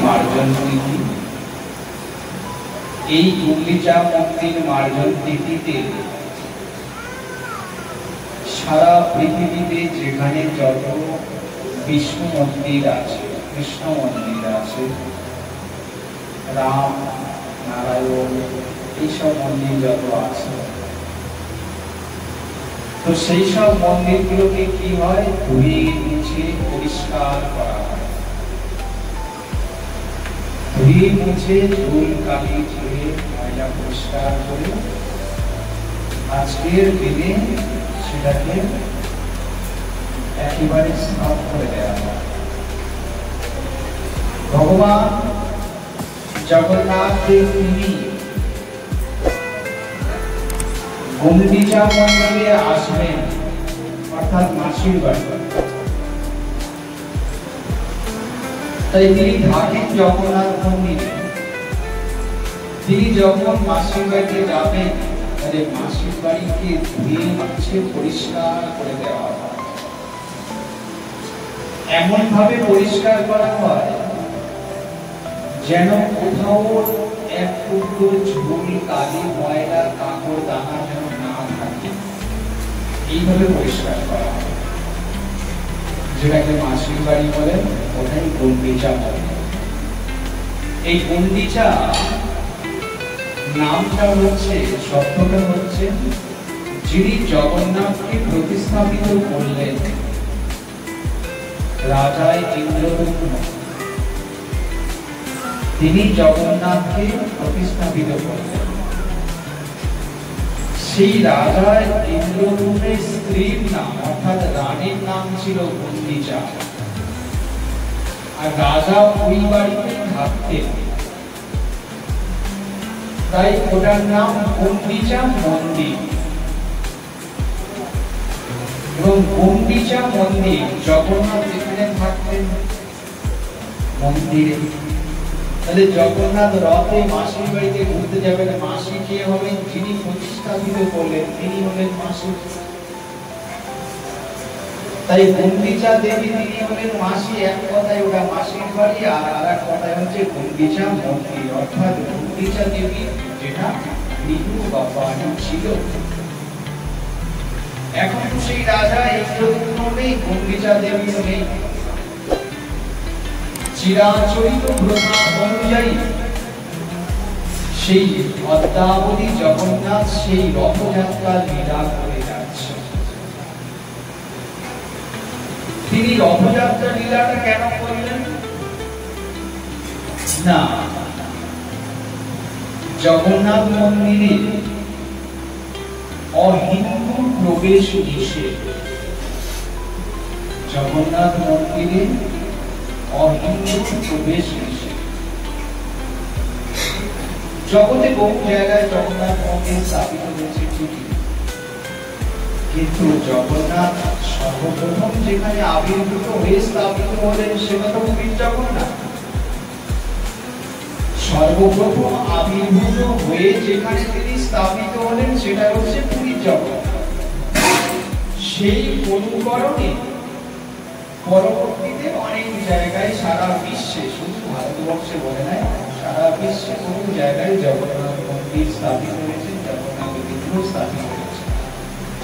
মার্জন তিথি। এই গুন্ডিচা মন্দির মার্জন তিথিতে সারা পৃথিবীতে যেখানে যত বিষ্ণু মন্দির আছে, কৃষ্ণ মন্দির আছে, রাম নারায়ণ এইসব মন্দির যত আছে, তো সেই সব মন্দিরগুলোকে কি হয়, ধুয়ে মুছে পরিষ্কার করা হয়। ধুয়ে মুছে ধুল কালি ঝেড়ে ময়লা পরিষ্কার করে আজকের দিনে সেটাকে একেবারে সাফ করে দেওয়া হয়। ভগবান জগন্নাথ দেব তিনি গুন্ডিচা মন্দিরে আসবেন, অর্থাৎ মাসির বাড়ি। তাই তিনি থাকেন জগন্নাথ মন্দিরে। তিনি যখন মাসির বাড়িতে যাবেন, তাহলে মাসির বাড়িকে ধুয়ে মুছে পরিষ্কার করে দেওয়া হয়। এমন ভাবে পরিষ্কার করা হয় যেন কোথাও এক টুকরো ঝুল কালি ময়লা কাপড় দানা যেন না থাকে, এইভাবে পরিষ্কার করা হয়। যেটাকে মাসির বাড়ি বলেন, ওটাই গুন্ডিচা বলে। এই গুন্ডিচা নামটা হচ্ছে, শব্দটা হচ্ছে, যিনি জগন্নাথকে প্রতিস্থাপিত করলেন রাজায় ইন্দ্রদম্ন, তিনি জগন্নাথকে প্রতিস্থাপিত করলেন। সেই রাজা ইন্দ্রদম্নের স্ত্রীর নাম অর্থাৎ রানীর নাম ছিল গুন্ডিচা। আর রাজা ওই বাড়িতে থাকতেন, তাই ওটার নাম গুন্ডিচা মন্দির। এবং গুন্ডিচা মন্দির জগন্নাথ যেখানে থাকতেন মন্দিরে, তাহলে জগন্নাথ রথে মাসির বাড়িতে ঘুরতে যাবেন, মাসি কে হবেন, যিনি প্রতিস্থাপিত করলেন তিনি হলেন মাসি। তাই গুন্ডিচা দেবী তিনি হলেন মাসি। এক কথায় ওটা মাসির বাড়ি, আর আরেক কথায় হচ্ছে গুন্ডিচা মন্দির, অর্থাৎ গুন্ডিচা দেবী যেটা বিহু বা বাড়ি ছিল। এখন তো সেই রাজা ইন্দ্রদম্ন নেই, গুন্ডিচা দেবী নেই। চিরাচরিত প্রথা অনুযায়ী সেই অদ্যাবধি জগন্নাথ সেই রথযাত্রা লীলা করে যাচ্ছে। তিনি রথযাত্রা লীলাটা কেন করলেন না, জগন্নাথ মন্দিরে অহিন্দু প্রবেশ নিষেধ। জগন্নাথ মন্দিরে অহিন্দু প্রবেশ নিষেধ। জগতে বহু জায়গায় জগন্নাথ মন্দির স্থাপিত হয়েছে ঠিকই, কিন্তু জগন্নাথ সর্বপ্রথম যেখানে আবির্ভূত হয়ে স্থাপিত হলেন সেটা তো পুরীর জগন্নাথ। সর্বপ্রথম আবির্ভূত হয়ে যেখানে তিনি স্থাপিত হলেন সেটা হচ্ছে পুরীর জগন্নাথ। সেই অনুকরণে পরবর্তীতে অনেক জায়গায় সারা বিশ্বে, শুধু ভারতবর্ষে বলে নাই, সারা বিশ্বে বহু জায়গায় জগন্নাথ মন্দির স্থাপিত হয়েছে, জগন্নাথ বিগ্রহ স্থাপিত হয়েছে।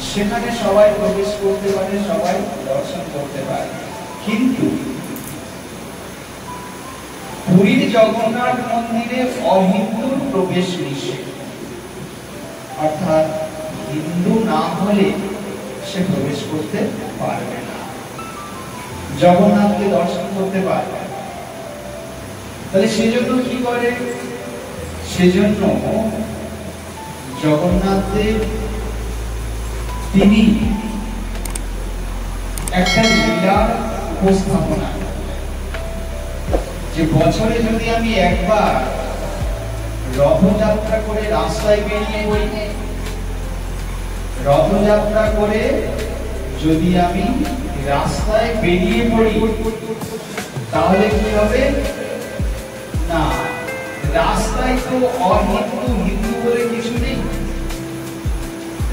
সেখানে সবাই প্রবেশ করতে পারে, সবাই দর্শন করতে পারে। কিন্তু পুরীর জগন্নাথ মন্দিরে অহিন্দুর প্রবেশ নিষেধ, অর্থাৎ হিন্দু না হলে সে প্রবেশ করতে পারবে না, জগন্নাথকে দর্শন করতে পারবে না। তাহলে সেজন্য কি করে, সেজন্য জগন্নাথ দেব তিনি একটা লীলার উপস্থাপনা, যে বছরে যদি আমি একবার রথযাত্রা করে রাস্তায় বেরিয়ে পড়ি, রথযাত্রা করে যদি আমি রাস্তায় বেরিয়ে পড়ি, তাহলে কি হবে না, রাস্তায় তো অহিন্দু হিন্দু বলে কিছু নেই,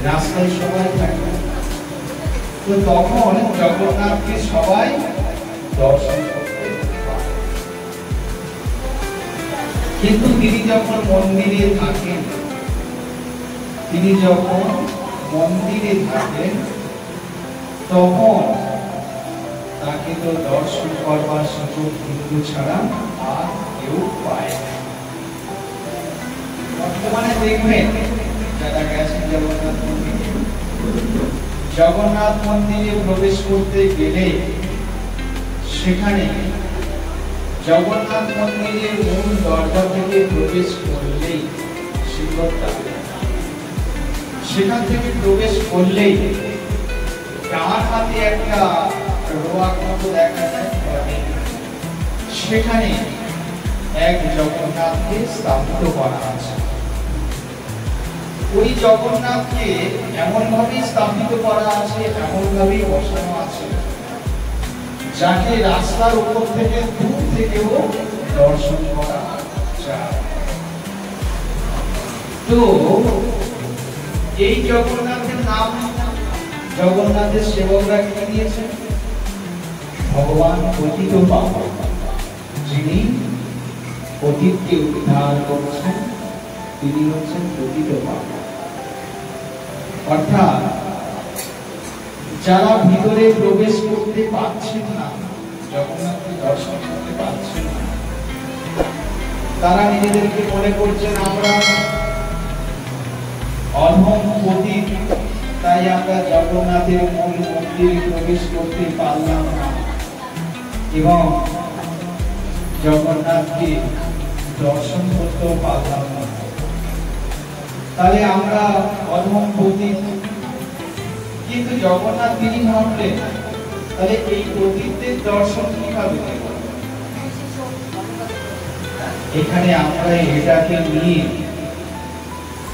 রাস্তায় সবাই থাকে। তো তখন জগন্নাথকে সবাই দর্শন করতে পারে। কিন্তু তিনি যখন মন্দিরে থাকেন, তখন তাকে তো দর্শন করবার সুযোগ হিন্দু ছাড়া আর কেউ পায় না। বর্তমানে দেখবেন যারা গেছেন জগন্নাথ মন্দিরে প্রবেশ করতে গেলে সেখানে জগন্নাথ মন্দিরের মূল দরজা থেকে প্রবেশ করলেই সেখান থেকে প্রবেশ করলেই ডান হাতে একটা রোয়াক মতো দেখা যায়, সেখানে এক জগন্নাথকে স্থাপিত করা আছে। ওই জগন্নাথকে এমন ভাবে স্থাপিত করা আছে, এমন ভাবে বসানো আছে, যাকে রাস্তার উপর থেকে দূর থেকেও দর্শন করা যায়। তো এই জগন্নাথের নাম জগন্নাথের সেবকরা কি দিয়েছেন? ভগবান পতিত পাবন, যিনি পতিতকে উদ্ধার করছেন, তিনি হচ্ছেন পতিত পাবন। অর্থাৎ যারা ভিতরে প্রবেশ করতে পারছেন না, জগন্নাথকে দর্শন করতে পারছেন না, তারা নিজেদেরকে মনে করছেন আমরা অধম পতিত, তাই আমরা জগন্নাথের মূল মন্দিরে প্রবেশ করতে পারলাম না এবং জগন্নাথকে দর্শন করতেও পারলাম না। তাহলে আমরা অধম পতিত। কিন্তু জগন্নাথ তিনি ভাবলেন, তাহলে এই পতিতদের দর্শন কিভাবে দেব? এখানে আমরা এটাকে নিয়ে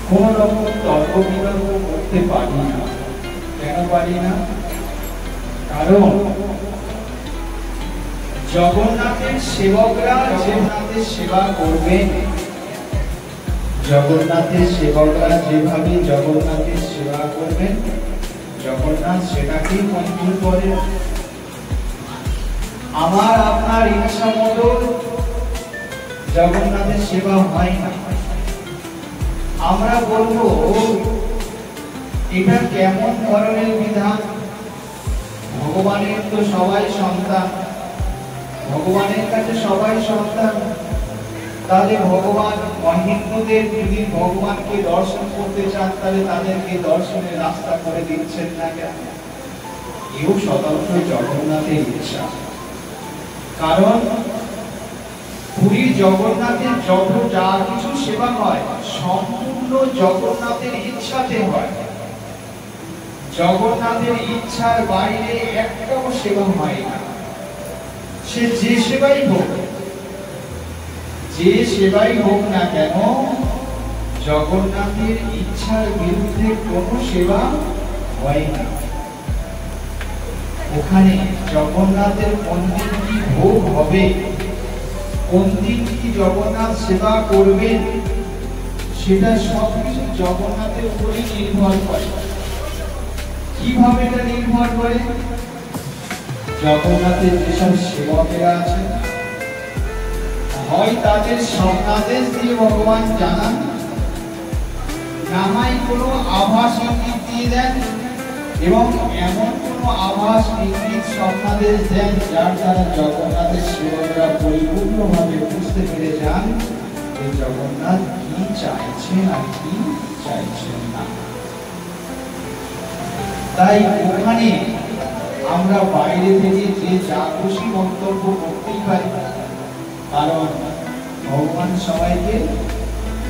কোন রকম তর্ক বিতর্ক করতে পারি না। কেন পারি না? কারণ জগন্নাথের সেবকরা জগন্নাথের সেবা করবেন, জগন্নাথের সেবকরা যেভাবে জগন্নাথের সেবা করবেন, জগন্নাথ সেটাকেই মঞ্জুর করেন। আমার আপনার ইচ্ছা মতো জগন্নাথের সেবা হয় না। আমরা বলবো এটা কেমন ধরনের বিধান? ভগবানের তো সবাই সন্তান, ভগবানের কাছে সবাই সন্তান, তাহলে ভগবান হিন্দুদের যদি ভগবানকে দর্শন করতে চান, তাহলে তাদেরকে দর্শনের রাস্তা করে দিচ্ছেন না কেন? এও স্বতন্ত্র জগন্নাথের ইচ্ছা। কারণ পুরীর জগন্নাথের যত যা কিছু সেবা হয় সম্পূর্ণ জগন্নাথের ইচ্ছাতে হয়। জগন্নাথের ইচ্ছার বাইরে একটাও সেবা হয় না। সে যে সেবাই হোক না কেন, জগন্নাথের ইচ্ছার বিরুদ্ধে কোনো সেবা হয় না। ওখানে জগন্নাথের কোন দিন কি ভোগ হবে, কোন দিন কি জগন্নাথ সেবা করবেন, সেটা সবকিছু জগন্নাথের উপরে নির্ভর করে। কিভাবে এটা নির্ভর করে? জগন্নাথের যেসব সেবকেরা আছেন, হয় তাদের স্বপ্নাদেশ দিয়ে ভগবান জানান, না হয় কোনো আভাস ইঙ্গিত দিয়ে দেন, এবং এমন কোনো আভাস ইঙ্গিত স্বপ্নাদেশ দেন যার দ্বারা জগন্নাথের সেবকরা পরিপূর্ণভাবে বুঝতে পেরে যান যে জগন্নাথ কি চাইছেন আর কি চাইছেন না। তাই ওখানে আমরা বাইরে থেকে যে যা খুশি মন্তব্য করতেই পারি, কারণ ভগবান সবাইকে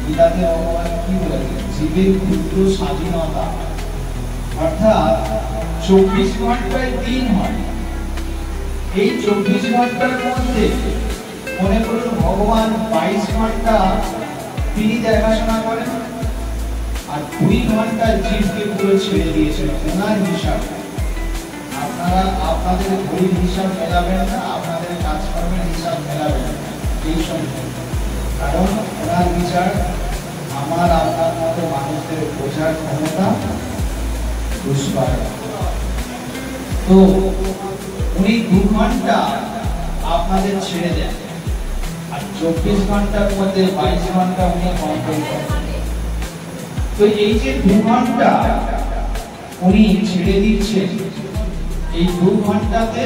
গীতাতে ভগবান কি বলেছেন? জীবের ক্ষুদ্র স্বাধীনতা। অর্থাৎ 24 ঘন্টায় দিন হয়, এই 24 ঘন্টার মধ্যে মনে করুন ভগবান 22 ঘন্টা তিনি দেখাশোনা করেন, আর 2 ঘন্টা জীবকে পুরো ছেড়ে দিয়েছেন ওনার হিসাব। আপনারা আপনাদের ঘড়ির হিসাব মেলাবেন না, আপনাদের কাজকর্মের হিসাব মেলাবেন না এই সময়। কারণ ওনার বিচার আমার আপনার মতো মানুষদের বোঝার ক্ষমতা দুষ্পার। তো উনি 2 ঘন্টা আপনাদের ছেড়ে দেন, আর 24 ঘন্টার মধ্যে 22 ঘন্টা উনি কন্ট্রোল করেন। তো এই যে 2 ঘন্টা উনি ছেড়ে দিচ্ছেন, এই 2 ঘন্টাতে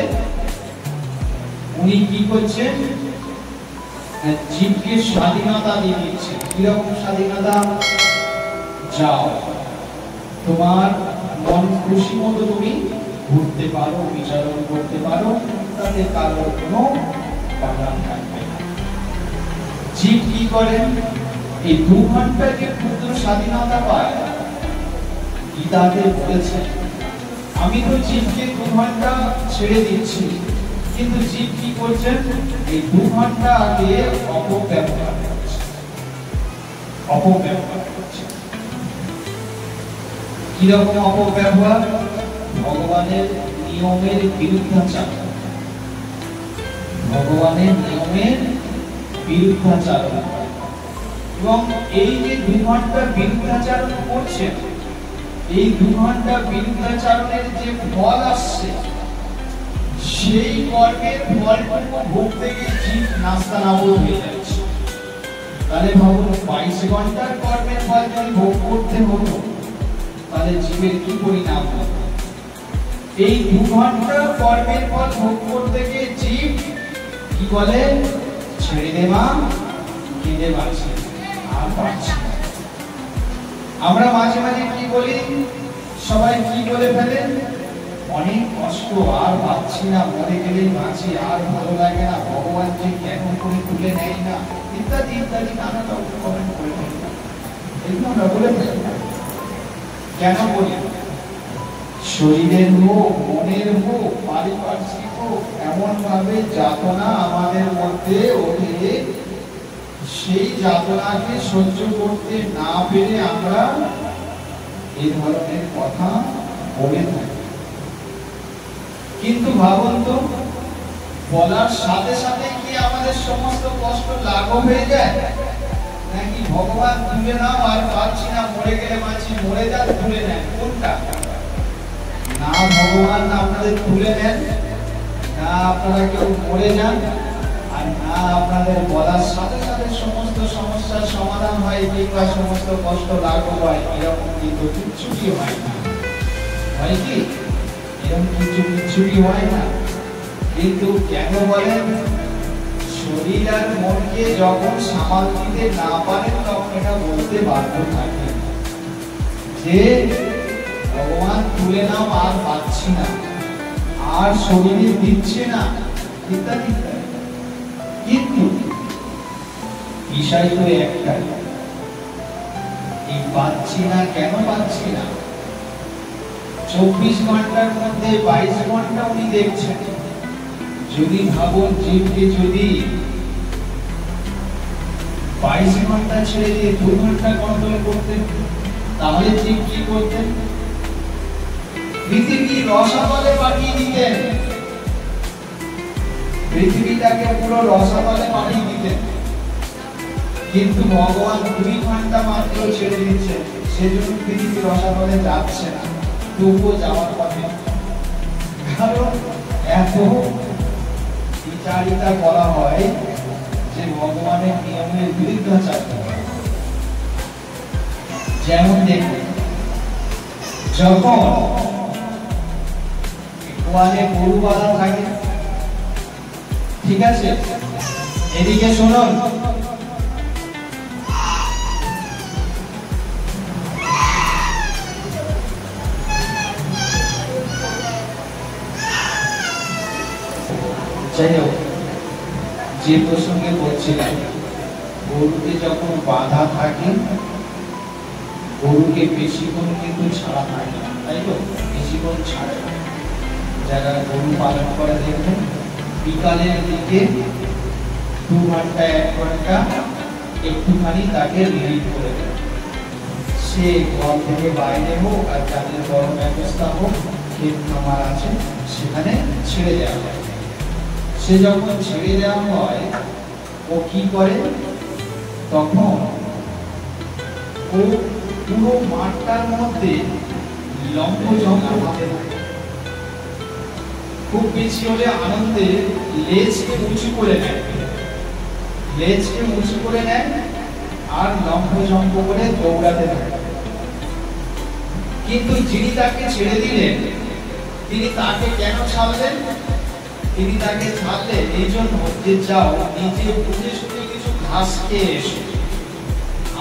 উনি কি করছেন? জীবকে স্বাধীনতা দিয়ে দিচ্ছেন। কিরকম স্বাধীনতা? যাও, তোমার মন খুশি মতো তুমি ঘুরতে পারো, বিচারণ করতে পারো, তাতে কারোর কোনো বাধা থাকবে না। জীব কি করেন? এই 2 ঘন্টা যে ক্ষুদ্র স্বাধীনতা পায়, গীতাতে বলেছে আমি তো জীবকে 2 ঘন্টা ছেড়ে দিচ্ছি, কিন্তু জীব কি করছেন? এই 2 ঘন্টা আগে অপব্যবহার করছে, অপব্যবহার করছে। কিরকম অপব্যবহার? ভগবানের নিয়মের বিরুদ্ধাচার, ভগবানের নিয়মের বিরুদ্ধাচারণ। এবং এই যে 2 ঘন্টা বিরুদ্ধাচারণ করছেন, এই 2 ঘন্টা বিরুদ্ধাচারণের যে ফল আসছে, সেই কর্মের ফলটুকু ভোগতে গিয়ে জীব নাস্তানাবুদ হয়ে যাচ্ছে। তাহলে ভাবুন, 22 ঘন্টার কর্মের ফল যদি ভোগ করতে হতো, তাহলে জীবের কি পরিণাম হতো? এই 2 ঘন্টা কর্মের ফল ভোগ করতে গিয়ে জীব কি বলে? ছেড়ে দেবা, কেঁদে বাঁচি, আর পারছি না। আমরা মাঝে মাঝে কি বলি? সবাই কি বলে ফেলে? অনেক কষ্ট, আর পাচ্ছি না, মরে গেলেই বাঁচি, আর ভালো লাগে না, ভগবান যে কেন করে তুলে নেয় না, ইত্যাদি ইত্যাদি নানা রকম কমেন্ট করে ফেলি। এগুলো আমরা বলে ফেলি। কেন বলি? শরীরের হোক, মনের হোক, পারিপার্শ্বিক হোক, এমন ভাবে যাতনা আমাদের মধ্যে ওঠে, সেই যাতনাকে সহ্য করতে না পেরে আমরা এই ধরনের কথা বলে থাকি। কিন্তু ভাবুন তো, বলার সাথে সাথে কি আমাদের সমস্ত কষ্ট লাঘব হয়ে যায়? নাকি ভগবান তুলে নাও, আর পাচ্ছি না, মরে গেলে বাঁচি, মরে যান, তুলে নেন? কোনটা? না ভগবান আপনাদের তুলে নেন, না আপনারা কেউ মরে যান, আর না আপনাদের বলার সাথে সাথে সমস্ত সমস্যার সমাধান হয় কিংবা সমস্ত কষ্ট লাঘব হয়। এরকম কিন্তু কিচ্ছুটি হয় না। হয় কি? এরকম কিচ্ছুটি হয় না। কিন্তু কেন বলেন? শরীর আর মনকে যখন সামাল দিতে না পারেন, তখন এটা বলতে বাধ্য থাকে যে ভগবান তুলে নাও, আর পাচ্ছি না, আর শরীরে দিচ্ছে না, ইত্যাদি। কিন্তু বিষয় তো একটাই, এই পাচ্ছি না কেন পাচ্ছি না? 24 ঘন্টার মধ্যে 22 ঘন্টা উনি দেখছেন। যদি ভাবুন, জীবকে যদি 22 ঘন্টা ছেড়ে দিয়ে 2 ঘন্টা কন্ট্রোল করতেন, তাহলে জীব কি করতেন? পৃথিবী রসাতলে পাঠিয়ে দিতেন, পৃথিবীটাকে পুরো রসাতলে পাঠিয়ে দিতেন। কিন্তু ভগবান 2 ঘন্টা মাত্র ছেড়ে দিচ্ছেন, সেজন্য পৃথিবী রসাতলে যাচ্ছে না, তবুও যাওয়ার পথে। কারণ এত বিচারিতা করা হয় যে ভগবানের নিয়মের বিরুদ্ধাচার করা। যেমন দেখুন, যখন গোয়ালে গরু বাঁধা থাকে, ঠিক আছে, এদিকে শুনুন, যাই হোক, যে প্রসঙ্গে বলছিলাম, গরুকে যখন বাঁধা থাকে, গরুকে বেশিক্ষণ কিন্তু ছাড়া থাকে না, তাই তো? বেশিক্ষণ ছাড়ে না। যারা গরু পালন করে দেখবেন, বিকালের দিকে 2 ঘন্টা 1 ঘন্টা একটুখানি তাকে রিলিজ করে দেয়। সে ঘর থেকে বাইরে হোক, আর যাদের বড় ব্যবস্থা হোক, ক্ষেত খামার আছে, সেখানে ছেড়ে দেওয়া হয়। সে যখন ছেড়ে দেওয়া হয়, ও কি করে? তখন ও পুরো মাঠটার মধ্যে লম্বজঙ্গ হাতে থাকে, খুব বেশি হলে আনন্দে লেজকে উঁচু করে নেয়, লেজকে উঁচু করে নেয় আর লম্ফঝম্প করে দৌড়াতে থাকে। কিন্তু যিনি তাকে ছেড়ে দিলেন, তিনি তাকে কেন ছাড়লেন? তিনি তাকে ছাড়লেন এই জন্য যে যাও নিজে বুঝে শুনে কিছু ঘাস খেয়ে এসো।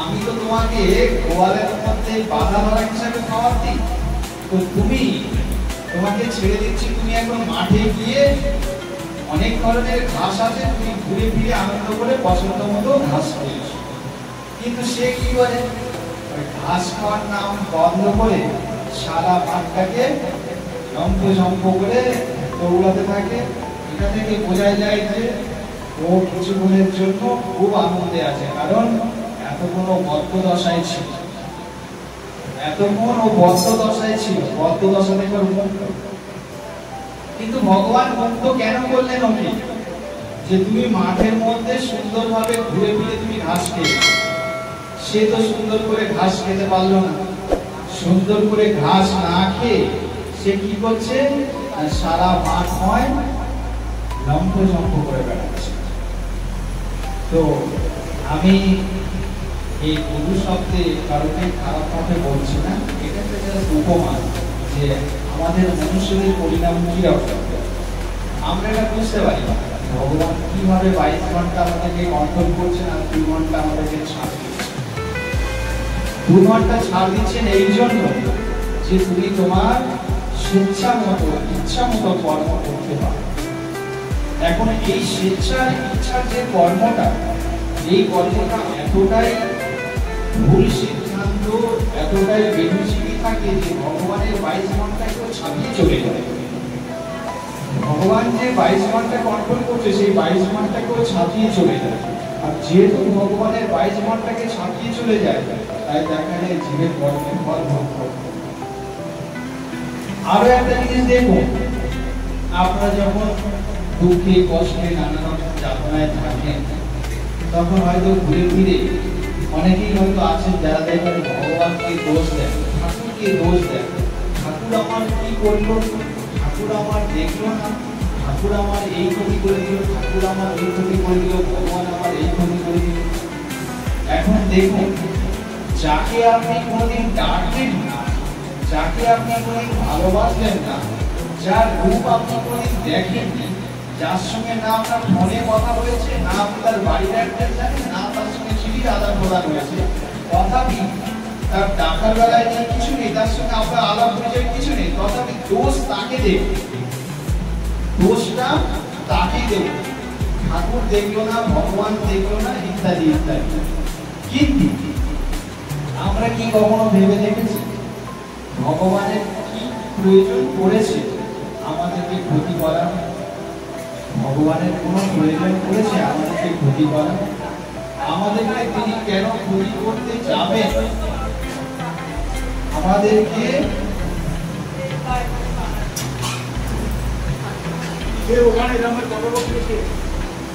আমি তো তোমাকে গোয়ালের মধ্যে বাধা বাধা হিসাবে খাওয়াচ্ছি, তো তোমাকে ছেড়ে দিচ্ছি, তুমি এখন মাঠে গিয়ে অনেক ধরনের ঘাস আছে, তুমি ঘুরে ফিরে আনন্দ করে পছন্দ মতো ঘাস খেয়ে এসো। কিন্তু সে কি করে? ঘাস খাওয়ার নাম বন্ধ করে সারা মাঠটাকে লম্ফঝম্প করে দৌড়াতে থাকে। এটা থেকে বোঝা যায় যে ও কিছুক্ষণের জন্য খুব আনন্দে আছে, কারণ এতক্ষণ ও বদ্ধদশায় ছিল, এতক্ষণ ও বদ্ধদশায় ছিল, বদ্ধদশা থেকে ওর মুক্ত। কিন্তু ভগবান মুক্ত কেন করলেন ওকে? যে তুমি মাঠের মধ্যে সুন্দরভাবে ঘুরে ফিরে তুমি ঘাস খেয়ে, সে তো সুন্দর করে ঘাস খেতে পারলো না। সুন্দর করে ঘাস না খেয়ে সে কি করছে? সারা মাঠময় লম্ফঝম্প করে বেড়াচ্ছে। তো আমি এই গুরু শব্দে কারণে খারাপ ভাবে বলছি না, এটা একটা জাস্ট উপমা যে আমাদের মনুষ্যদের পরিণাম কি রকম আমরা এটা বুঝতে পারি। ভগবান কিভাবে 22 ঘন্টা আমাদেরকে কন্ট্রোল করছেন আর 2 ঘন্টা আমাদেরকে ছাড় দিচ্ছেন। 2 ঘন্টা ছাড় দিচ্ছেন এই জন্য যে তুমি তোমার ইচ্ছা মতো কর্ম করতে পারো। এখন এই স্বেচ্ছার ইচ্ছার যে কর্মটা, এই কর্মটা এতটাই ভুল সিদ্ধান্ত, এতটাই বেহুশিমি থাকে যে ভগবানের 22 ঘন্টাকেও ছাপিয়ে চলে যায়। ভগবান যে 22 ঘন্টা কন্ট্রোল করছে, সেই 22 ঘন্টাকেও ছাপিয়ে চলে যায়। আর যেহেতু ভগবানের 22 ঘন্টাকে ছাপিয়ে চলে যায়, তাই দেখা যায় জীবের কর্মের ফল ভোগ করতে। আরো একটা জিনিস দেখুন, আপনারা যখন দুঃখে কষ্টে নানা রকম যাতনায় থাকেন, তখন হয়তো ঘুরে ফিরে অনেকেই হয়তো আছেন যারা দেখবেন ভগবানকে দোষ দেন, ঠাকুরকে দোষ দেন। ঠাকুর আমার কি করলো, ঠাকুর আমার দেখলো না, ঠাকুর আমার এই ক্ষতি করে দিল, ঠাকুর আমার এই ক্ষতি করে দিল, ভগবান আমার এই ক্ষতি করে দিল। এখন দেখুন, যাকে আপনি কোনোদিন ডাকলেন না, যাকে আপনি কোনোদিন ভালোবাসলেন না, যার রূপ আপনি কোনোদিন দেখেননি, যার সঙ্গে না আপনার ফোনে কথা হয়েছে, না আপনি তার বাড়ির অ্যাড্রেস জানেন, না তার সঙ্গে চিঠির আদান প্রদান হয়েছে, তথাপি তার ডাকার বেলায় নেই, কিছু নেই, তার সঙ্গে আপনার আলাপ পরিচয় কিছু নেই, তথাপি দোষ তাকে দেব, দোষটা তাকে দেব। ঠাকুর দেখলো না, ভগবান দেখলো না, ইত্যাদি ইত্যাদি। কিন্তু আমরা কি কখনো ভেবে দেখেছি ভগবানের কি প্রয়োজন পড়েছে আমাদেরকে ক্ষতি করা? ভগবানের কোন প্রয়োজন পড়েছে আমাদেরকে ক্ষতি করা? আমাদেরকে তিনি কেন ক্ষতি করতে যাবেন? আমাদেরকে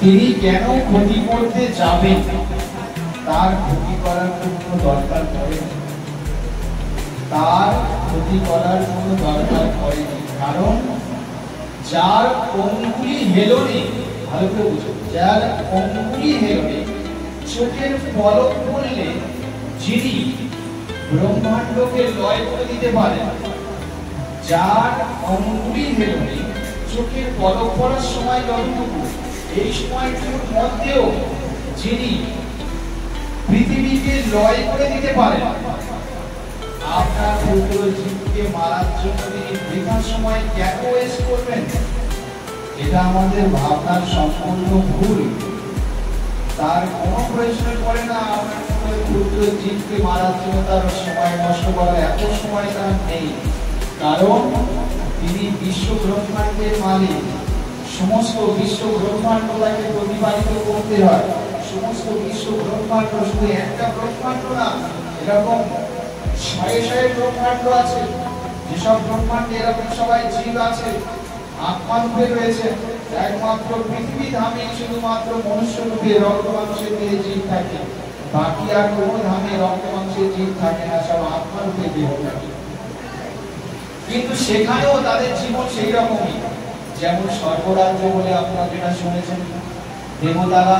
তিনি কেন ক্ষতি করতে যাবেন? তার ক্ষতি করার কোনো দরকার পড়ে না, তার ক্ষতি করার কোনো দরকার পড়েনি। কারণ যার অঙ্গুলি হেলনে, ভালো করে বুঝো, যার অঙ্গুলি হেলনে চোখের পলক পড়লে যিনি ব্রহ্মাণ্ডকে লয় করে দিতে পারেন, যার অঙ্গুলি হেলনে চোখের পলক পড়ার সময় যতটুকু, এই সময়টুকুর মধ্যেও যিনি পৃথিবীকে লয় করে দিতে পারেন, আপনার ক্ষুদ্র জীবকে মারার জন্য তিনি বৃথা সময় কেন ওয়েস্ট করবেন? এটা আমাদের ভাবনার সম্পূর্ণ ভুল। তার কোনো প্রয়োজন পড়ে না আপনার ক্ষুদ্র জীবকে মারার জন্য তার সময় নষ্ট করা, এত সময় তার নেই। কারণ তিনি বিশ্ব ব্রহ্মাণ্ডের মালিক, সমস্ত বিশ্ব ব্রহ্মাণ্ড তাকে প্রতিপালিত করতে হয়। সমস্ত বিশ্ব ব্রহ্মাণ্ড শুধু একটা ব্রহ্মাণ্ড না, এরকম শয়ে শয়ে ব্রহ্মাণ্ড আছে। যেসব ব্রহ্মাণ্ডে এরকম সবাই জীব আছে, আত্মা রূপে রয়েছে। একমাত্র পৃথিবী ধামে শুধুমাত্র মনুষ্য রূপে রক্ত মাংসের দেহে জীব থাকে, বাকি আর কোনো ধামে রক্ত মাংসের জীব থাকে না, সব আত্মা রূপে দেহ থাকে। কিন্তু সেখানেও তাদের জীবন সেই রকমই। যেমন স্বর্গরাজ্য বলে আপনারা যেটা শুনেছেন, দেবতারা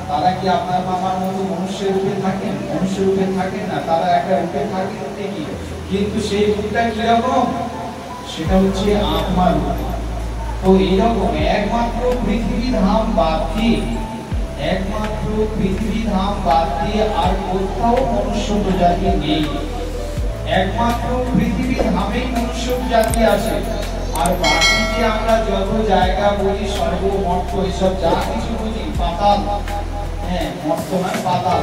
তারা কি আপনার আমার মতো মনুষ্যের রূপে থাকেন? মনুষ্য রূপে থাকেন না, তারা একটা রূপে থাকেন ঠিকই, কিন্তু সেই রূপটা কিরকম? সেটা হচ্ছে আত্মার রূপ। তো এইরকম একমাত্র পৃথিবী ধাম বাদ দিয়ে, একমাত্র পৃথিবী ধাম বাদ দিয়ে আর কোথাও মনুষ্য জাতি নেই। একমাত্র পৃথিবী ধামেই মনুষ্য জাতি আছে। আর বাকি যে আমরা যত জায়গা বলি, স্বর্গ, মর্ত, এসব যা কিছু বুঝি, পাতাল, হ্যাঁ মর্ত নয় পাতাল,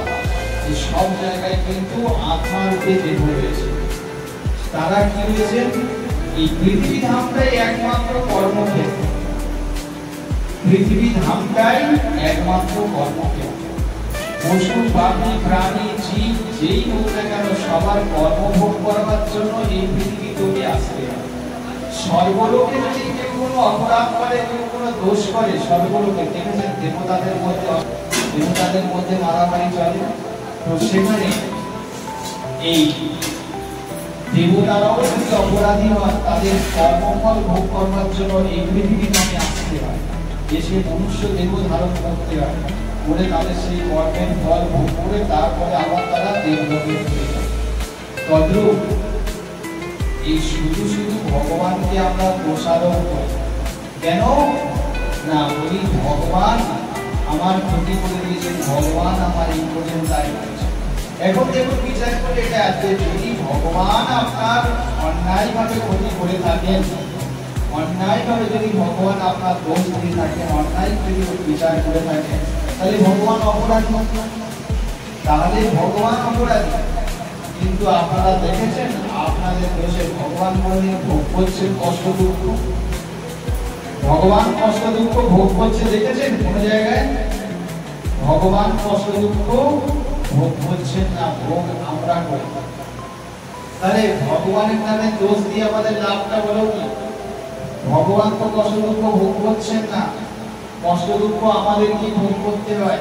এই সব জায়গায় কিন্তু আত্মার রূপে দেহ রয়েছে। তারা কি রয়েছে? এই পৃথিবী ধামটাই একমাত্র কর্মক্ষেত্র। পৃথিবী ধামটাই একমাত্র কর্মক্ষেত্র। পশু, পাখি, প্রাণী, জীব যেই হোক না কেন, সবার কর্মভোগ করবার জন্য এই পৃথিবী তৈরি আসতে হয়। স্বর্গলোকে যদি কেউ কোনো অপরাধ করে, কেউ কোনো দোষ করে, স্বর্গলোকে দেখেছেন দেবতাদের মধ্যে মারামারি চলে। তো সেখানে এই দেবতারাও যদি অপরাধী হয়, তাদের কর্মফল ভোগ করবার জন্য এই পৃথিবী ধামে আসতে হয়, এসে মনুষ্য দেহ ধারণ করতে হয়, করে তাদের সেই কর্মের ফল ভোগ করে তারপরে আবার তারা দেবলোকে ফিরে যায়। তদ্রূপ এই শুধু শুধু ভগবানকে আমরা দোষারোপ করি। কেন না বলি ভগবান আমার ক্ষতি করে দিয়েছেন, ভগবান আমার এই পর্যন্ত দায়ী করেছে। এখন দেখুন বিচার করে এটা আছে, যদি ভগবান আপনার অন্যায়ভাবে ক্ষতি করে থাকেন, অন্যায়ভাবে যদি ভগবান আপনার দোষ দিয়ে থাকেন, অন্যায় যদি বিচার করে থাকেন, তাহলে ভগবান অপরাধী, তাহলে ভগবান অপরাধী। কিন্তু আপনারা দেখেছেন আপনাদের দোষে ভগবান কোনদিন ভোগ করছেন কষ্ট দুঃখ? ভগবান কষ্ট দুঃখ ভোগ করছে দেখেছেন কোন জায়গায়? ভগবান কষ্ট দুঃখ ভোগ করছেন না, ভোগ আমরা করি। তাহলে ভগবানের নামে দোষ দিয়ে আমাদের লাভটা বলো কি? ভগবান তো কষ্ট দুঃখ ভোগ করছেন না, কষ্ট দুঃখ আমাদের কি ভোগ করতে হয়?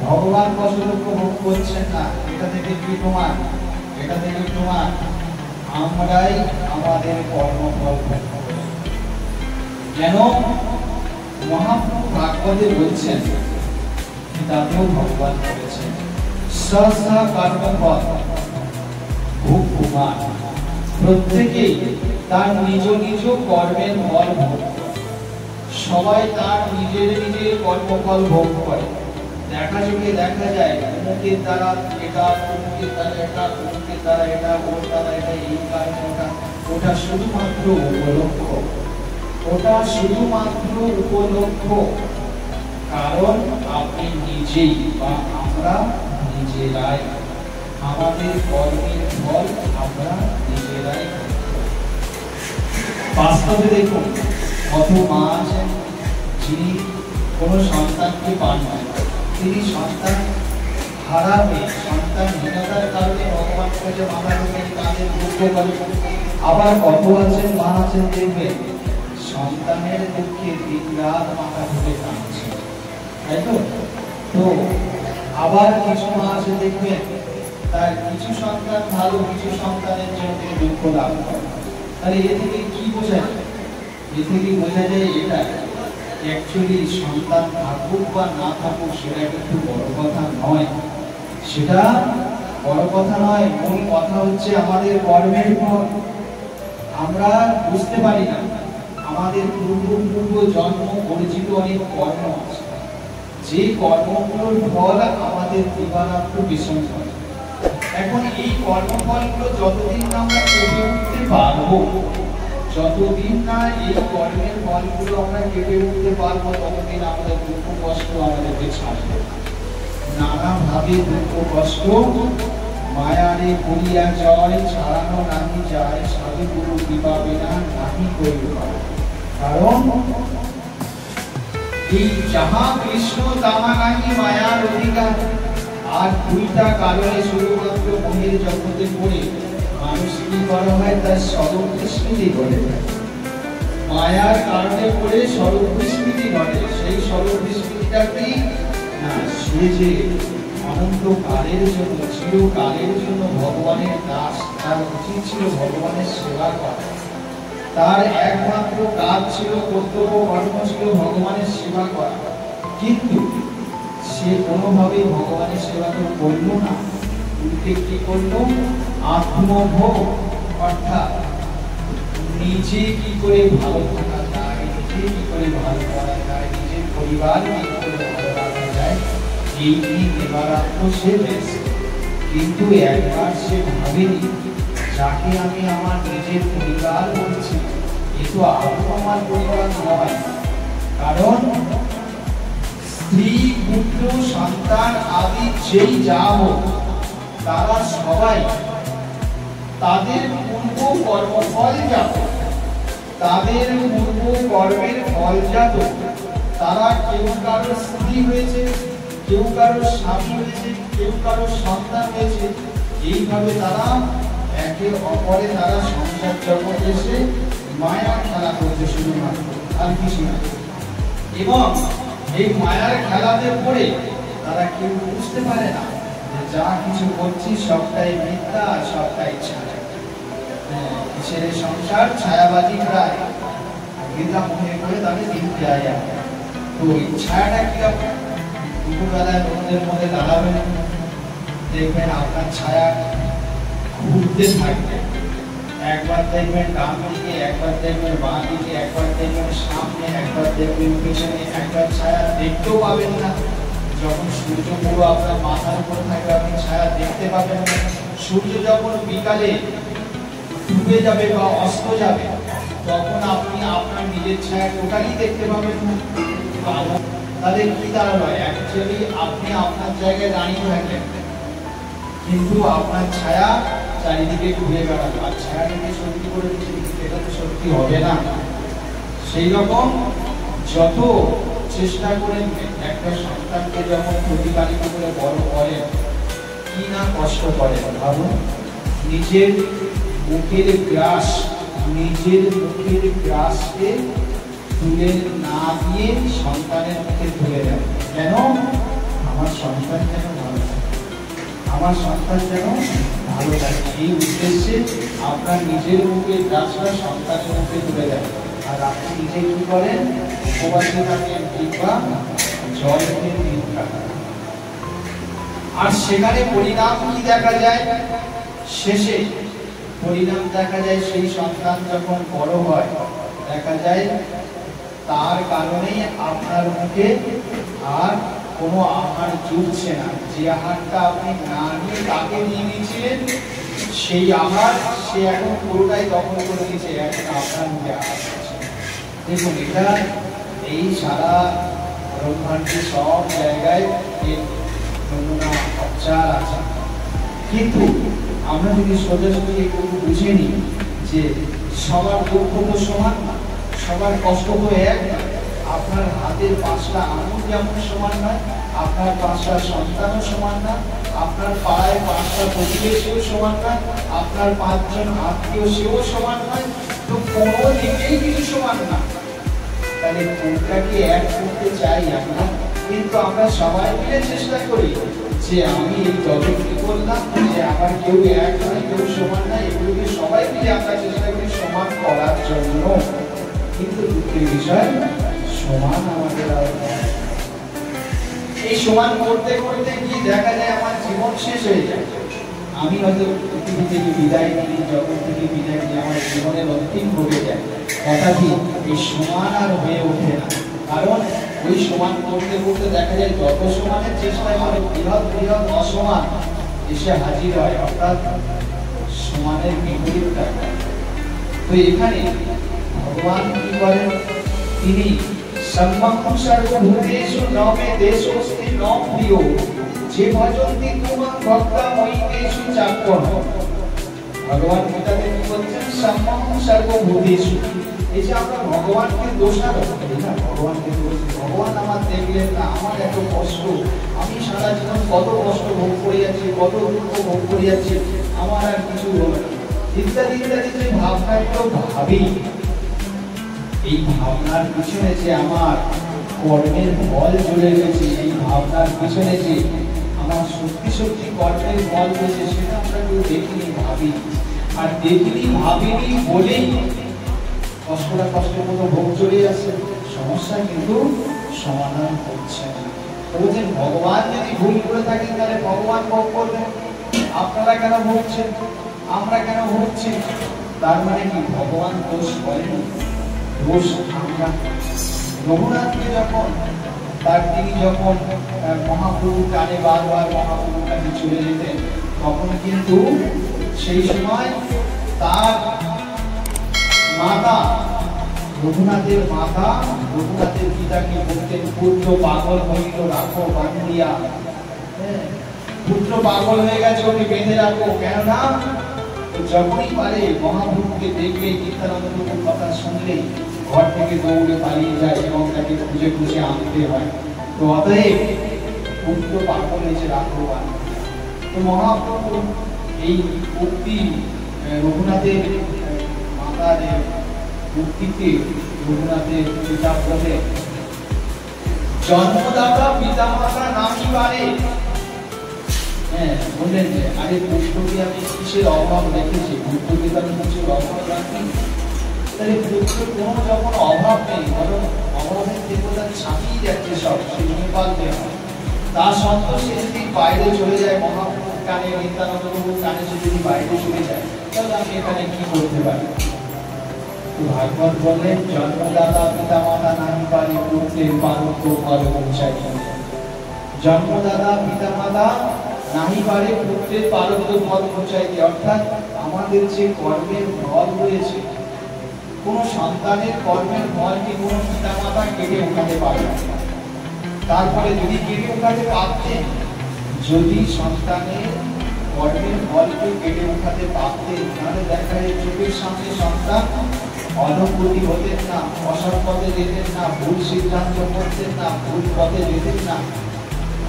ভগবান কষ্ট দুঃখ ভোগ করছেন না, এটা থেকে কি প্রমাণ? এটা থেকে প্রমাণ আমরাই আমাদের কর্মফল ভোগ করব। যেন মহাপ্রভু ভাগবতে বলছেন, তাতেও ভগবান বলেছেন সহসা কর্মফল ভোগ কুমার, প্রত্যেকেই তার নিজ নিজ কর্মের ফল ভোগ করে। সবাই তার নিজের নিজের কর্মফল ভোগ করে। দেখা চোখে দেখা যায় অমুকের দ্বারা এটা, অমুকের দ্বারা এটা, অমুকের দ্বারা এটা, ওর দ্বারা এটা, এই কারণে ওটা। ওটা শুধুমাত্র উপলক্ষ, ওটা শুধুমাত্র উপলক্ষ। কারণ আপনি নিজেই বা আমরা নিজেরাই আমাদের কর্মের ফল আমরা নিজেরাই। বাস্তবে দেখুন কত মা আছেন যিনি কোনো সন্তানকে পান না, তিনি সন্তান হারা হয়ে সন্তানহীনতার কারণে ভগবানের কাছে মাথা রেখে তাদের দুঃখ করে। আবার কত আছেন মা আছেন দেখবেন সন্তানের দুঃখে দিন রাত মাথা ঢুকে কাঁদছে, তাই তো? তো আবার কিছু মা আছে দেখবেন তার কিছু সন্তান ভালো, কিছু সন্তানের জন্য দুঃখ লাভ করে। তাহলে এ থেকে কি বোঝা যায়? এ থেকে বোঝা যায় এটা অ্যাকচুয়ালি সন্তান থাকুক বা না থাকুক সেটা কিন্তু বড় কথা নয়, সেটা বড় কথা নয়। মূল কথা হচ্ছে আমাদের কর্মের ফল। আমরা বুঝতে পারি না আমাদের পূর্ব জন্ম অর্জিত অনেক কর্ম আছে, যে কর্মগুলোর ফল আমাদের দিবারাত্র বিষণ করে। এখন এই কর্মফলগুলো যতদিন না আমরা কেটে উঠতে পারবো, যতদিন না এই কর্মের ফলগুলো আমরা কেটে উঠতে পারবো, ততদিন আমাদের দুঃখ কষ্ট আমাদেরকে ছাড়বে। নানাভাবে দুঃখ কষ্ট মায়ারে করিয়া জয়, ছাড়ানো নাহি যায়, সাধু গুরু কৃপা বিনা নাহি করিব। কারণ এই যাহা কৃষ্ণ তাহা নাহি মায়ার অধিকার। আর দুইটা কারণে শুধুমাত্র মনের জগতে পড়ে মানুষ কি করা হয়? তার স্বরূপ বিস্মৃতি ঘটে। মায়ার কারণে পড়ে স্বরূপ বিস্মৃতি ঘটে। সেই স্বরূপ বিস্মৃতিটা কি না, সে যে অনন্ত কালের জন্য, চিরকালের জন্য ভগবানের দাস, তার উচিত ছিল ভগবানের সেবা করা। তার একমাত্র কাজ ছিল, কর্তব্য কর্ম ছিল ভগবানের সেবা করা। কিন্তু সে সে কোনোভাবেই ভগবানের সেবা তো করলো না, উল্টে কি করলো, আত্মভোগ অর্থাৎ নিজে কি করে ভালো থাকা যায়, নিজে কি করে ভালো করা যায়, নিজের পরিবার কি করে ভালো রাখা যায়, এই নেবারাত্ম সে পেয়েছে। কিন্তু একবার সে ভাবেনি যাকে আমি আমার নিজের পরিবার বলছি এ তো আদৌ আমার পরিবার নয়। কারণ স্ত্রী পুত্র সন্তান আদি যেই যা হোক তারা সবাই তাদের পূর্ব কর্মফলজাত, তাদের পূর্ব কর্মের ফলজাত। তারা কেউ কারো স্ত্রী হয়েছে, কেউ কারো স্বামী হয়েছে, কেউ কারো সন্তান হয়েছে। এইভাবে তারা একে অপরে তারা সংসার জগৎ এসে মায়ার খেলা করতে শুধুমাত্র, আর কিছু না। এবং এই মায়ার খেলাতে পড়ে তারা কেউ বুঝতে পারে না যে যা কিছু করছি সবটাই মিথ্যা আর সবটাই ছায়া। ছেলে সংসার ছায়াবাজি প্রায় গীতা মনে করে তাকে দিন যায়। তো এই ছায়াটা কি রকম? দুপুরবেলায় রোদের মধ্যে দাঁড়াবেন, দেখবেন আপনার ছায়া ঘুরতে থাকবে। একবার দেখবেন ডান দিকে, একবার দেখবেন বাঁ দিকে, একবার দেখবেন সামনে, একবার দেখবেন পেছনে, একবার ছায়া দেখতেও পাবেন না। যখন সূর্য পুরো আপনার মাথার উপর থাকবে আপনি ছায়া দেখতে পাবেন না। সূর্য যখন বিকালে ডুবে যাবে বা অস্ত যাবে তখন আপনি আপনার নিজের ছায়া টোটালি দেখতে পাবেন না। তাহলে কি দাঁড়ালো? অ্যাকচুয়ালি আপনি আপনার জায়গায় দাঁড়িয়ে থাকলেন কিন্তু আপনার ছায়া চারিদিকে ঘুরে বেড়ালো, আর ছায়াটাকে সত্যি করে দিচ্ছে, এটা তো সত্যি হবে না। সেই রকম যত চেষ্টা করেন একটা সন্তানকে যখন প্রতিপালিত করে বড় করেন কি না কষ্ট করেন ভাবুন। নিজের মুখের গ্রাস, নিজের মুখের গ্রাসকে তুলে না দিয়ে সন্তানের মুখে তুলে দেন। কেন? আমার সন্তান যেন ভালো থাকে, আমার সন্তান যেন ভালো থাকে, এই উদ্দেশ্যে আপনার নিজের মুখের গ্রাসটা সন্তানের মুখে তুলে দেন। আর আপনি নিজে কি করেন? উপবাসে থাকেন কিংবা জল খেয়ে দিন কাটান। আর সেখানে পরিণাম কি দেখা যায়? শেষে পরিণাম দেখা যায় সেই সন্তান যখন বড় হয় দেখা যায় তার কারণেই আপনার মুখে আর কোনো আহার জুটছে না। যে আহারটা আপনি না নিয়ে তাকে নিয়ে নিয়েছিলেন সেই আহার সে এখন পুরোটাই দখল করে নিয়েছে, এখন আপনার মুখে আহার করছে। দেখুন এটা এই সারা ব্রহ্মাণ্ডে সব জায়গায় নমুনা অবচার আছে। কিন্তু আমরা যদি সোজাসুজি একটু বুঝে নিই যে সবার দুঃখ তো সমান না, সবার কষ্ট তো এক না। আপনার হাতের 5টা আঙুল যেমন সমান নয়, আপনার 5টা সন্তানও সমান না, আপনার পাড়ায় 5টা প্রতিবেশীও সমান নয়, আপনার 5 জন আত্মীয় সেও সমান নয়। তো কোনো দিকেই কিছু সমান না। তাহলে কোনটাকে এক করতে চাই আমরা, কিন্তু আমরা সবাই মিলে চেষ্টা করি যে আমি এই জগৎকে করলাম যে আমার কেউ এক নয়, কেউ সমান নয়, এগুলোকে সবাই মিলে আমরা চেষ্টা করি সমান করার জন্য। কিন্তু দুঃখের বিষয় সমান আমাদের এই সমান করতে করতে কি দেখা যায় আমার জীবন শেষ হয়ে যায়। আমি হয়তো পৃথিবী থেকে বিদায় নিই, জগৎ থেকে বিদায় নিই, আমার জীবনের অন্তিম ঘটে যায়। তথাপি এই সমান আর হয়ে ওঠে না। কারণ ওই সমান করতে করতে দেখা যায় যত সমানের চেষ্টা করে বৃহৎ বৃহৎ অসমান এসে হাজির হয়, অর্থাৎ সমানের বিপরীতটা। তো এখানে ভগবান কি করেন? তিনি সম্মুখম সর্বভূতেষু নমে দেশোস্তি ন প্রিয় যে ভজন্তি তুমাং ভক্তা ময়িতেষু চাপ্পন। ভগবান গীতাতে কি বলছেন? সম্মুখম সর্বভূতেষু। এই যে আমরা ভগবানকে দোষারোপ করি না, ভগবানকে দোষ, ভগবান আমার দেখলেন না, আমার এত কষ্ট, আমি সারা জীবন কত কষ্ট ভোগ করে যাচ্ছি, কত দুঃখ ভোগ করে যাচ্ছি, আমার আর কিছু হবে না ইত্যাদি ইত্যাদি যে ভাবনাগুলো ভাবি, এই ভাবনার পিছনে যে আমার কর্মের ফল চলে গেছে, এই ভাবনার পিছনে যে আমার সত্যি সত্যি কর্মের ফল রয়েছে সেটা আমরা কেউ দেখিনি, ভাবি। আর দেখিনি ভাবিনি বলেই কষ্টটা কষ্টের মতো ভোগ চলে যাচ্ছে, সমস্যা কিন্তু সমাধান হচ্ছে না। বলছেন ভগবান যদি ভুল করে থাকেন তাহলে ভগবান ভোগ করবেন, আপনারা কেন ভুগছেন, আমরা কেন ভুগছি? তার মানে কি ভগবান দোষ করেন, দোষ আমরা। রঘুনাথকে যখন তিনি যখন মহাপ্রভু টানে বারবার মহাপ্রভুর কাছে চলে যেতেন, তখন কিন্তু সেই সময় তার মাতা রঘুনাথের মাতা রঘুনাথের পিতাকে বলতেন, পুত্র পাগল হইল রাখো বান্ধিয়া। পুত্র পাগল হয়ে গেছে, ওকে বেঁধে রাখো। কেননা যখনই পারে মহাপ্রভুকে দেখলে, নিত্যানন্দ প্রভুর কথা শুনলে ঘর থেকে দৌড়ে পালিয়ে যায় এবং তাকে খুঁজে খুঁজে আনতে হয়। তো অতএব পুত্র পাগল হয়েছে রাখো বান্ধিয়া। তো মহাপ্রভু এই উক্তি রঘুনাথের মাতার উক্তিতে রঘুনাথের পিতা বলে, জন্মদাতা পিতা মাতা নামই পারে। বললেন যে আরে পুত্রকে আমি কিসের অভাব রেখেছি, পুত্রকে আমি কিছুর অভাব রাখি? তাহলে পুত্রের কোনো যখন অভাব নেই, বরং অভাবের দেবতা ছাপিয়ে যাচ্ছে সব, সে নিপাল দেওয়া। তা সত্ত্বেও সে যদি বাইরে চলে যায়, মহাপ্রভুর কানে, নিত্যানন্দ প্রভুর কানে সে যদি বাইরে চলে যায়, তাহলে আমি এখানে কি করতে পারি? ভাগবত বললেন, জন্মদাতা পিতা মাতা নাহি পারে পুত্রের পারক্য ফল পৌঁছাইতে। জন্মদাতা পিতা মাতা নাহি পারে পুত্রের পারক্য ফল পৌঁছাইতে, অর্থাৎ আমাদের যে কর্মের ফল রয়েছে, কোন সন্তানের কর্মের ফলকে কোন পিতা মাতা কেটে উঠাতে পারে না। তারপরে যদি কেটে উঠাতে পারতেন, যদি সন্তানের কর্মের ফলকে কেটে উঠাতে পারতেন, তাহলে দেখা যায় চোখের সামনে সন্তান অধঃপতি হতেন না, অসৎ পথে যেতেন না, ভুল সিদ্ধান্ত করতেন না, ভুল পথে যেতেন না।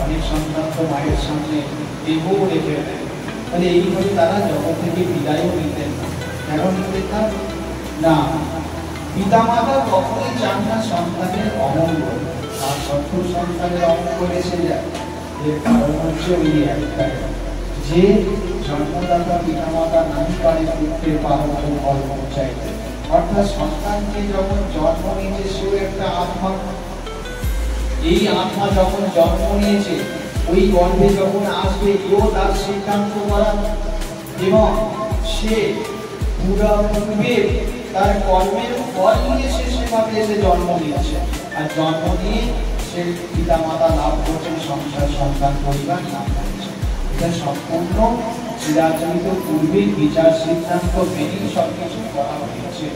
অনেক সন্তান তো মায়ের সামনে দেবও রেখে দেন, তাহলে এইভাবে তারা জগৎ থেকে বিদায়ও নিতেন না। এখন নিতেন না, পিতা মাতা কখনোই চান না সন্তানের অমঙ্গল, আর সত্তর সন্তানের অমঙ্গল এসে যায়। এর কারণ হচ্ছে ওই একটাই, যে জন্মদাতা পিতা মাতা নাহি পারে পুত্রের পারক্য ফল পৌঁছাইতে। অর্থাৎ সন্তানকে যখন জন্ম নিয়েছে, সেও একটা আত্মা। এই আত্মা যখন জন্ম নিয়েছে, ওই গর্ভে যখন আসবে, এও তার সিদ্ধান্ত করা, এবং সে পূর্বে তার কর্মের ফল নিয়ে সে সেভাবে এসে জন্ম নিয়েছে, আর জন্ম নিয়ে সে পিতা মাতা লাভ করছেন, সংসার সন্তান পরিবার লাভ করছে। এটা সম্পূর্ণ চিরাচরিত পূর্বের বিচার সিদ্ধান্ত মেনেই সবকিছু করা হয়েছে।